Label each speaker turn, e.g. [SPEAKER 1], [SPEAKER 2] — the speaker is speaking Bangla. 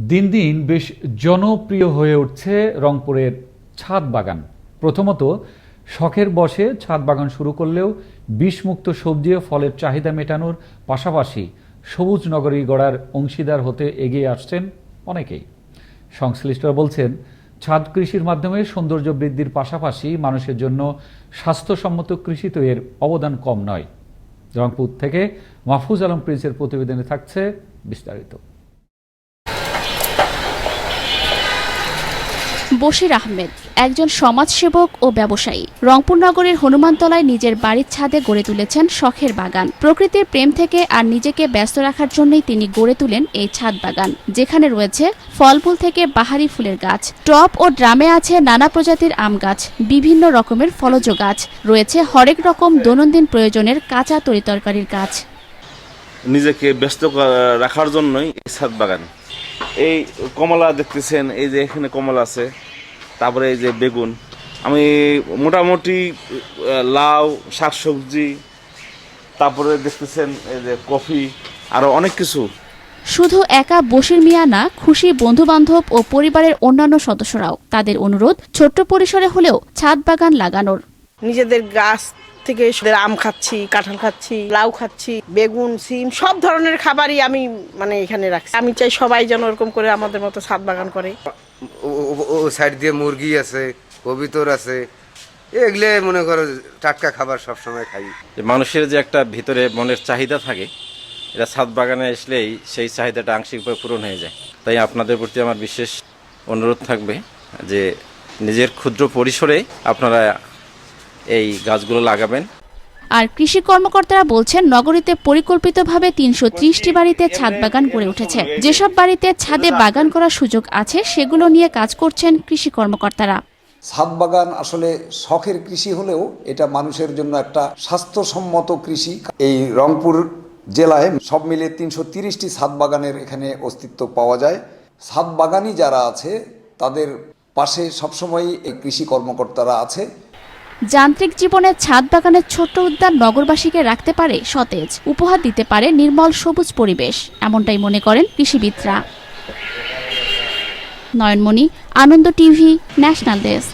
[SPEAKER 1] দিন দিন বেশ জনপ্রিয় হয়ে উঠছে রংপুরের ছাদ বাগান। প্রথমত শখের বশে ছাদ বাগান শুরু করলেও বিষমুক্ত সবজি ও ফলের চাহিদা মেটানোর পাশাপাশি সবুজ নগরী গড়ার অংশীদার হতে এগিয়ে আসছেন অনেকেই। সংশ্লিষ্টরা বলছেন, ছাদ কৃষির মাধ্যমে সৌন্দর্য বৃদ্ধির পাশাপাশি মানুষের জন্য স্বাস্থ্যসম্মত কৃষিতে এর অবদান কম নয়। রংপুর থেকে মাহফুজ আলম প্রিন্সের প্রতিবেদনে থাকছে বিস্তারিত।
[SPEAKER 2] বশির আহমেদ একজন সমাজসেবক ও ব্যবসায়ী। রংপুর নগরীর হনুমানতলায় নিজের বাড়ির ছাদে গড়ে তুলেছেন শখের বাগান। প্রকৃতির প্রেম থেকে আর নিজেকে ব্যস্ত রাখার জন্যই তিনি গড়ে তুলেন এই ছাদ বাগান, যেখানে রয়েছে ফলফুল থেকে বাহারি ফুলের গাছ, টব ও ড্রামে আছে নানা প্রজাতির আম গাছ, বিভিন্ন রকমের ফলজ গাছ, রয়েছে হরেক রকম দৈনন্দিন প্রয়োজনের কাঁচা তরিতরকারির গাছ।
[SPEAKER 3] নিজেকে ব্যস্ত রাখার জন্যই এই ছাদ বাগান। এই কমলা দেখতেছেন, এই যে এখানে কমলা আছে, তারপরে এই যে বেগুন, আমি মোটামুটি লাউ, শাকসবজি, তারপরে দেখতেছেন এই যে কফি, আরো অনেক কিছু।
[SPEAKER 2] শুধু একা বশির মিয়া না, খুশি বন্ধু বান্ধব ও পরিবারের অন্যান্য সদস্যরাও। তাদের অনুরোধ ছোট্ট পরিসরে হলেও ছাদ বাগান লাগানোর।
[SPEAKER 4] নিজেদের গাছ থেকে আম খাচ্ছি, কাঁঠাল খাচ্ছি, লাউ খাচ্ছি, বেগুন, সিম, সব ধরনের খাবারই আমি এখানে রাখছি। আমি চাই সবাই যেন ওরকম করে আমাদের মতো ছাদ বাগান করে।
[SPEAKER 5] ও সাইড দিয়ে মুরগি আছে, কবিতর আছে, এগুলো মনে করো টাটকা খাবার সবসময় খাই।
[SPEAKER 6] মানুষের যে একটা ভিতরে মনের চাহিদা থাকে, এটা ছাদ বাগানে আসলেই সেই চাহিদাটা আংশিকভাবে পূরণ হয়ে যায়। তাই আপনাদের প্রতি আমার বিশেষ অনুরোধ থাকবে যে নিজের ক্ষুদ্র পরিসরে আপনারা এই গাছগুলো লাগাবেন।
[SPEAKER 2] আর কৃষি কর্মকর্তারা বলছেন, নগরীতে পরিকল্পিতভাবে ৩৩০টি বাড়িতে ছাদ বাগান গড়ে উঠেছে। যেসব বাড়িতে ছাদে বাগান করার সুযোগ আছে সেগুলো নিয়ে কাজ করছেন কৃষি কর্মকর্তারা।
[SPEAKER 7] ছাদ বাগান আসলে শখের কৃষি হলেও এটা মানুষের জন্য একটা স্বাস্থ্যসম্মত কৃষি। এই রংপুর জেলায় সব মিলে ৩৩০টি ছাদ বাগানের এখানে অস্তিত্ব পাওয়া যায়। ছাদ বাগানি যারা আছে তাদের পাশে সবসময়ই এই কৃষি কর্মকর্তারা আছে।
[SPEAKER 2] যান্ত্রিক জীবনে ছাদ বাগানের ছোট্ট উদ্যান নগরবাসীকে রাখতে পারে সতেজ, উপহার দিতে পারে নির্মল সবুজ পরিবেশ, এমনটাই মনে করেন কৃষিবিদরা। নয়নমণি, আনন্দ টিভি, ন্যাশনাল ডেস্ক।